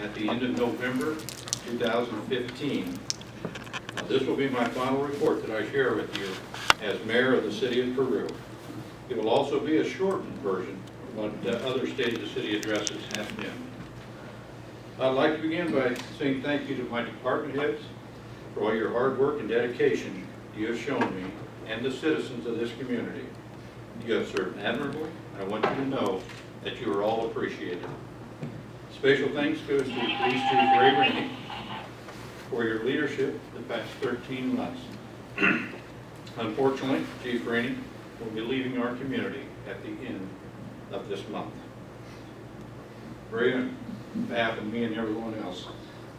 at the end of November 2015. Now, this will be my final report that I share with you as mayor of the city of Peru. It will also be a shortened version of what the other State of the City addresses have been. I'd like to begin by saying thank you to my department heads for all your hard work and dedication you have shown me and the citizens of this community. You have served admirably. I want you to know that you are all appreciated. Special thanks goes to Police Chief Ray Rainey for your leadership the past 13 months. Unfortunately, Chief Rainey will be leaving our community at the end of this month. Ray, on behalf of me and everyone else,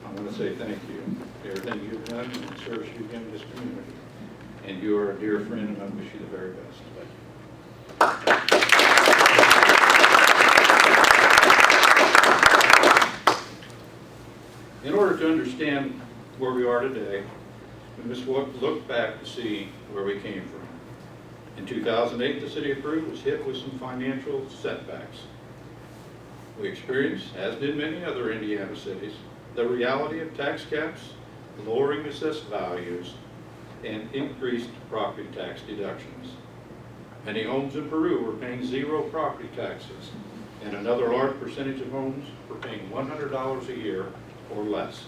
I want to say thank you for everything you've done and the service you've given this community. And you are a dear friend, and I wish you the very best. In order to understand where we are today, we must look back to see where we came from. In 2008, the city of Peru was hit with some financial setbacks. We experienced, as did many other Indiana cities, the reality of tax caps, lowering assessed values, and increased property tax deductions. Many homes in Peru were paying zero property taxes, and another large percentage of homes were paying $100 a year or less.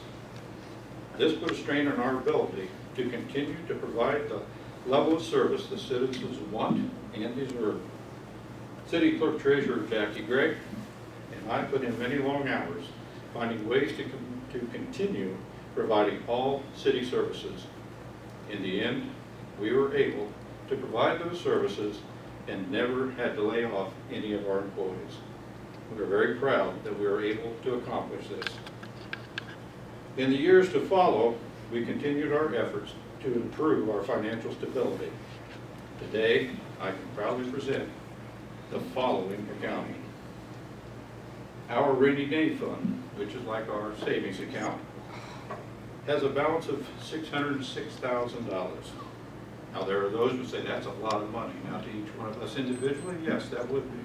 This put a strain on our ability to continue to provide the level of service the citizens want and deserve. City Clerk Treasurer Jackie Gray and I put in many long hours finding ways to continue providing all city services. In the end, we were able to provide those services and never had to lay off any of our employees. We are very proud that we were able to accomplish this. In the years to follow, we continued our efforts to improve our financial stability. Today, I can proudly present the following accounting. Our rainy day fund, which is like our savings account, has a balance of $606,000. Now, there are those who say that's a lot of money. Now, to each one of us individually, yes, that would be.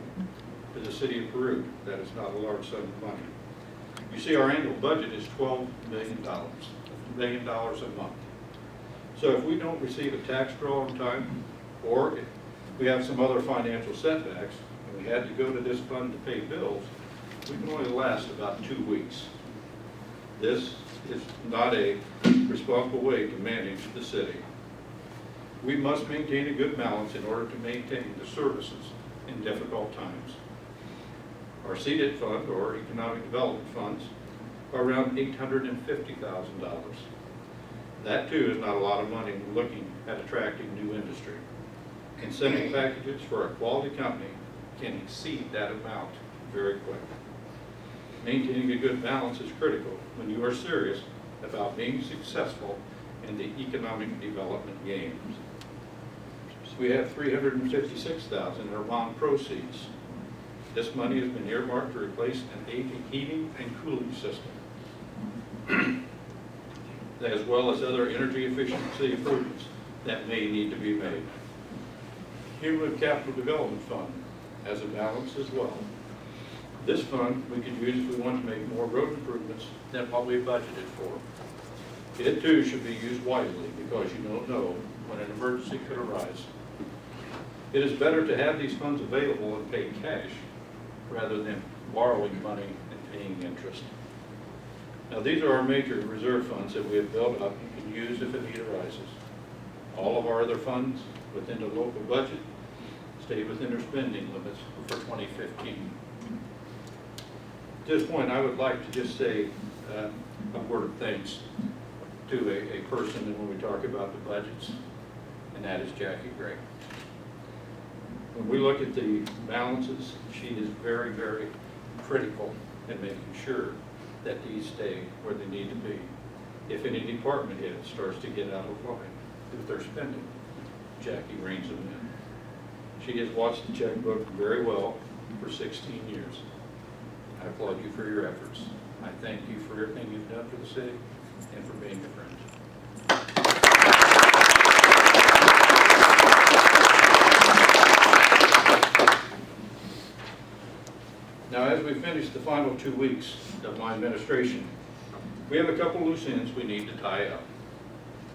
To the city of Peru, that is not a large sum of money. You see, our annual budget is $12 million, $1 million a month. So if we don't receive a tax draw on time, or if we have some other financial setbacks, and we had to go to this fund to pay bills, we can only last about 2 weeks. This is not a responsible way to manage the city. We must maintain a good balance in order to maintain the services in difficult times. Our seeded fund, or economic development funds, are around $850,000. That too is not a lot of money when looking at attracting new industry. Incentive packages for a quality company can exceed that amount very quick. Maintaining a good balance is critical when you are serious about being successful in the economic development games. We have $356,000 in our bond proceeds. This money has been earmarked to replace an aging heating and cooling system, as well as other energy efficiency improvements that may need to be made. Cumulative Capital Development Fund has a balance as well. This fund we could use if we want to make more road improvements than what we budgeted for. It too should be used wisely because you don't know when an emergency could arise. It is better to have these funds available and pay cash rather than borrowing money and paying interest. Now, these are our major reserve funds that we have built up and can use if a need arises. All of our other funds within the local budget stay within their spending limits for 2015. At this point, I would like to just say a word of thanks to a person when we talk about the budgets, and that is Jackie Gray. When we look at the balances, she is very, very critical in making sure that these stay where they need to be. If any department head starts to get out of line with their spending, Jackie reins them in. She has watched the checkbook very well for 16 years. I applaud you for your efforts. I thank you for everything you've done for the city and for being a friend. Now, as we finish the final 2 weeks of my administration, we have a couple loose ends we need to tie up.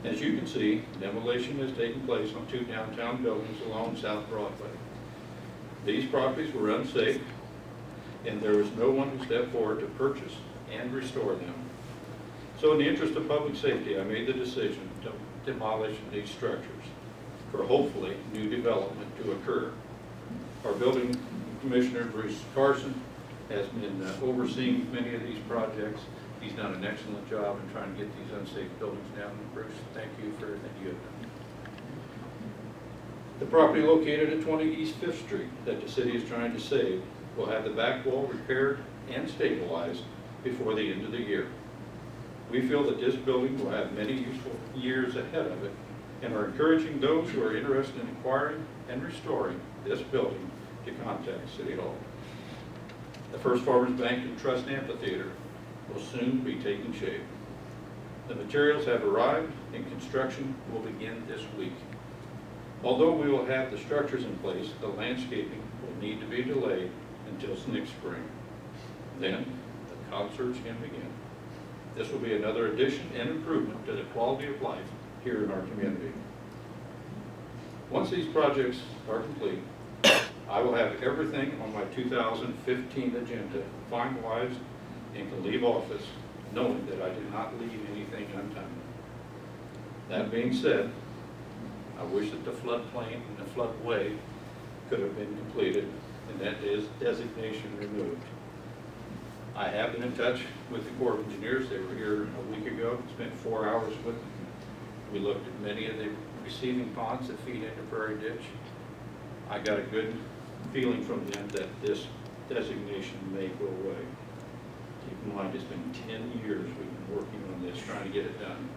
As you can see, demolition has taken place on 2 downtown buildings along South Broadway. These properties were unsafe, and there was no one who stepped forward to purchase and restore them. So in the interest of public safety, I made the decision to demolish these structures for hopefully new development to occur. Our building commissioner, Bruce Carson, has been overseeing many of these projects. He's done an excellent job in trying to get these unsafe buildings down. And Bruce, thank you for everything you have done. The property located at 20 East 5th Street that the city is trying to save will have the back wall repaired and stabilized before the end of the year. We feel that this building will have many useful years ahead of it and are encouraging those who are interested in acquiring and restoring this building to contact City Hall. The First Farmers Bank and Trust Amphitheater will soon be taking shape. The materials have arrived and construction will begin this week. Although we will have the structures in place, the landscaping will need to be delayed until next spring. Then the concerts can begin. This will be another addition and improvement to the quality of life here in our community. Once these projects are complete, I will have everything on my 2015 agenda finalized and can leave office knowing that I did not leave anything undone. That being said, I wish that the floodplain and the floodway could have been completed and that designation removed. I have been in touch with the Corps of Engineers. They were here a week ago, spent 4 hours with them. We looked at many of the receiving ponds that feed into Prairie Ditch. I got a good feeling from them that this designation may go away. Keep in mind, it's been 10 years we've been working on this, trying to get it done,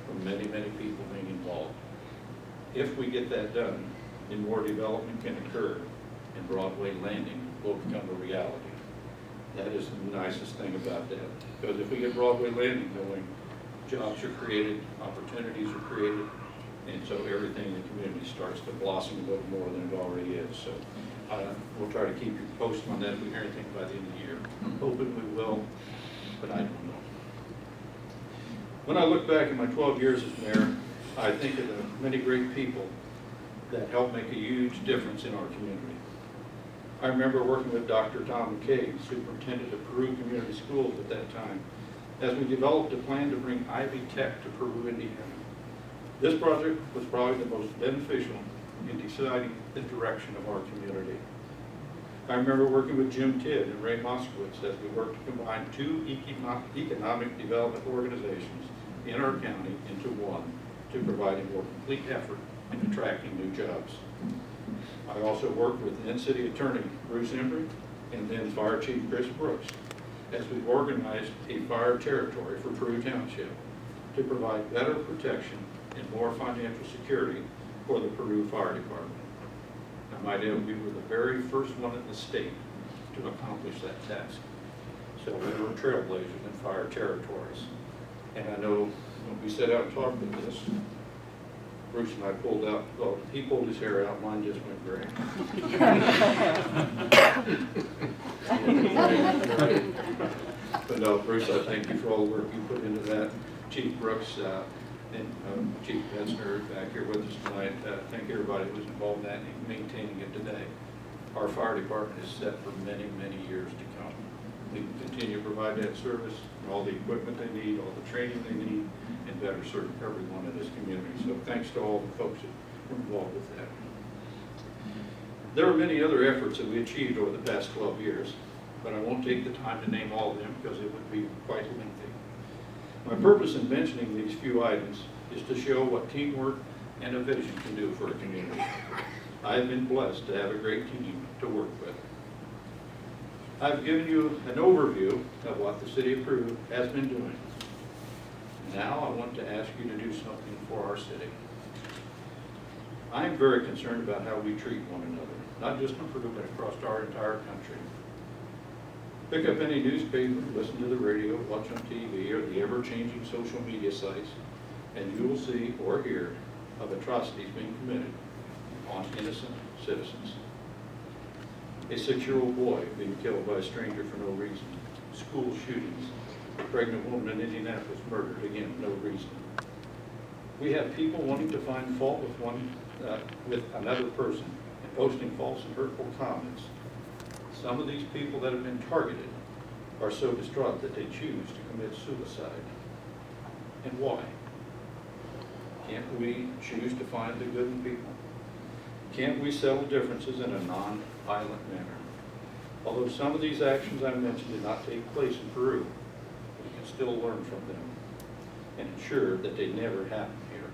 from many, many people being involved. If we get that done, then more development can occur and Broadway Landing will become a reality. That is the nicest thing about that. Because if we get Broadway Landing going, jobs are created, opportunities are created, and so everything in the community starts to blossom a little more than it already is. So we'll try to keep you posted on that if we hear anything by the end of the year. I'm hoping we will, but I don't know. When I look back at my 12 years as mayor, I think of the many great people that helped make a huge difference in our community. I remember working with Dr. Tom McKay, superintendent of Peru Community Schools at that time, as we developed a plan to bring Ivy Tech to Peru, Indiana. This project was probably the most beneficial in deciding the direction of our community. I remember working with Jim Tidd and Ray Moskowitz as we worked to combine 2 economic development organizations in our county into one to provide a more complete effort in attracting new jobs. I also worked with then City Attorney Bruce Embry and then Fire Chief Chris Brooks as we organized a fire territory for Peru Township to provide better protection and more financial security for the Peru Fire Department. I might add, we were the very first one in the state to accomplish that task. So we were trailblazers in fire territories. And I know when we set out and talked about this, Bruce and I pulled out, well, he pulled his hair out, mine just went gray. But no, Bruce, I thank you for all the work you put into that. Chief Brooks and Chief Betzner back here with us tonight. Thank everybody who was involved in that and maintaining it today. Our fire department is set for many, many years to come. We can continue to provide that service, and all the equipment they need, all the training they need, and better serve everyone in this community. So thanks to all the folks that were involved with that. There are many other efforts that we achieved over the past 12 years, but I won't take the time to name all of them because it would be quite lengthy. My purpose in mentioning these few items is to show what teamwork and a vision can do for a community. I have been blessed to have a great team to work with. I've given you an overview of what the City of Peru has been doing. Now I want to ask you to do something for our city. I am very concerned about how we treat one another, not just in Peru, but across our entire country. Pick up any newspaper, listen to the radio, watch on TV, or the ever-changing social media sites, and you will see or hear of atrocities being committed on innocent citizens. A 6-year-old boy being killed by a stranger for no reason. School shootings. A pregnant woman in Indianapolis murdered, again, no reason. We have people wanting to find fault with another person and posting false and hurtful comments. Some of these people that have been targeted are so distraught that they choose to commit suicide. And why? Can't we choose to find the good in people? Can't we settle differences in a non-violent manner? Although some of these actions I mentioned did not take place in Peru, we can still learn from them and ensure that they never happen here.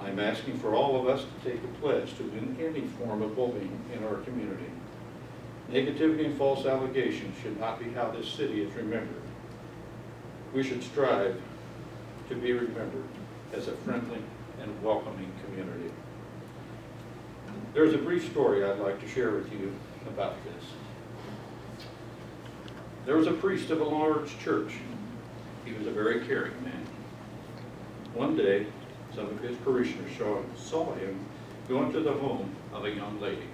I'm asking for all of us to take a pledge to end any form of bullying in our community. Negativity and false allegations should not be how this city is remembered. We should strive to be remembered as a friendly and welcoming community. There's a brief story I'd like to share with you about this. There was a priest of a large church. He was a very caring man. One day, some of his parishioners saw him go into the home of a young lady.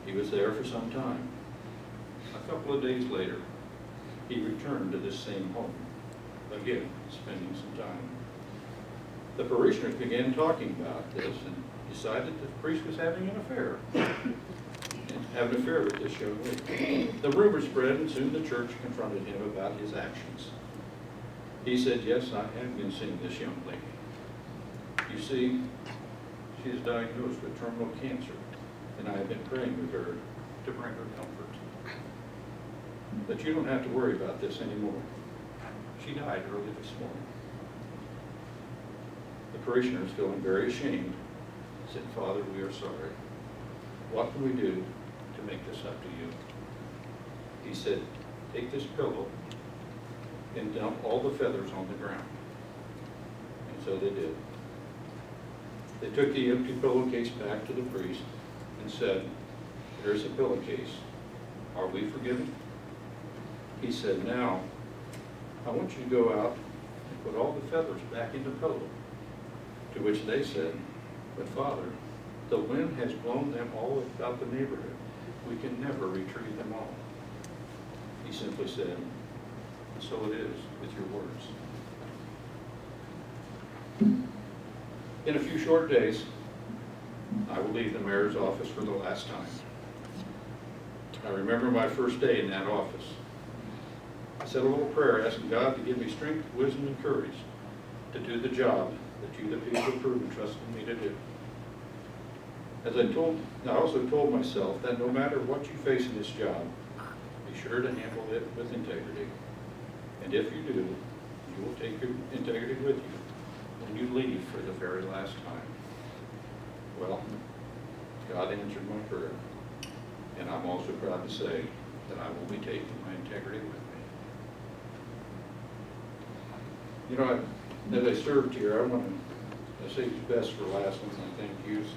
He was there for some time. A couple of days later, he returned to this same home, again, spending some time. The parishioners began talking about this and decided that the priest was having an affair. With this young lady. The rumor spread, and soon the church confronted him about his actions. He said, "Yes, I have been seeing this young lady. You see, she is diagnosed with terminal cancer, and I have been praying with her to bring her comfort. But you don't have to worry about this anymore. She died early this morning." The parishioners, feeling very ashamed, said, "Father, we are sorry. What can we do to make this up to you?" He said, "Take this pillow and dump all the feathers on the ground." And so they did. They took the empty pillowcase back to the priest and said, "Here's a pillowcase. Are we forgiven?" He said, "Now, I want you to go out and put all the feathers back in the pillow." To which they said, "But Father, the wind has blown them all about the neighborhood. We can never retrieve them all." He simply said, "So it is with your words." In a few short days, I will leave the mayor's office for the last time. I remember my first day in that office. I said a little prayer asking God to give me strength, wisdom, and courage to do the job that you, the people of Peru, trusted me to do. I also told myself that no matter what you face in this job, be sure to handle it with integrity. And if you do, you will take your integrity with you when you leave for the very last time. Well, God answered my prayer, and I'm also proud to say that I will be taking my integrity with me. You know, as I served here, I want to say the best for last and my thank yous.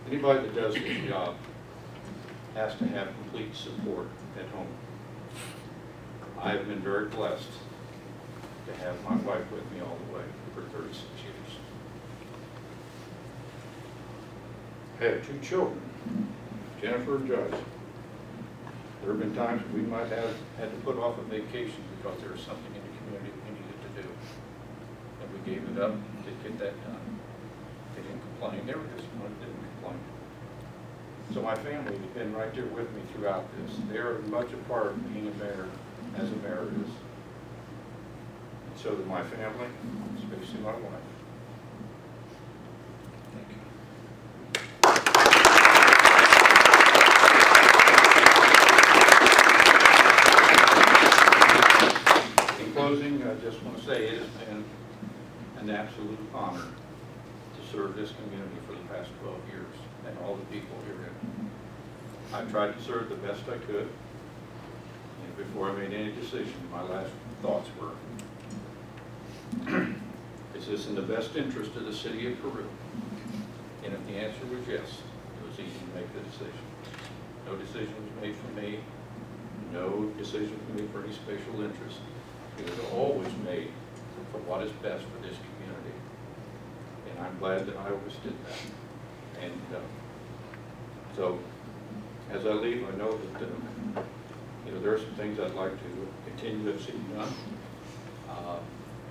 Anybody that does this job has to have complete support at home. I have been very blessed to have my wife with me all the way for 36 years. I have 2 children, Jennifer and Josh. There have been times we might have had to put off a vacation because there was something in the community we needed to do. And we gave it up to get that done. They didn't complain. They were disappointed, didn't complain. So my family has been right there with me throughout this. They're much a part of being a mayor, as a mayor is. And so did my family, especially my wife. Thank you. In closing, I just want to say it has been an absolute honor to serve this community for the past 12 years and all the people herein. I've tried to serve the best I could, and before I made any decision, my last thoughts were, is this in the best interest of the city of Peru? And if the answer was yes, it was easy to make the decision. No decision was made for me, no decision was made for any special interest. It was always made for what is best for this community. And I'm glad that I always did that. And So, as I leave, I know that, there are some things I'd like to continue to see done.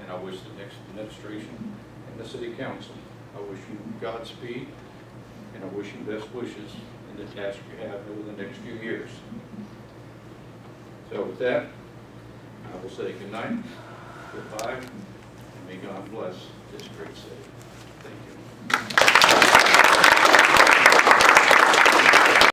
And I wish the next administration and the city council, I wish you Godspeed, and I wish you best wishes in the task you have over the next few years. So with that, I will say good night, goodbye, and may God bless this great city. Thank you.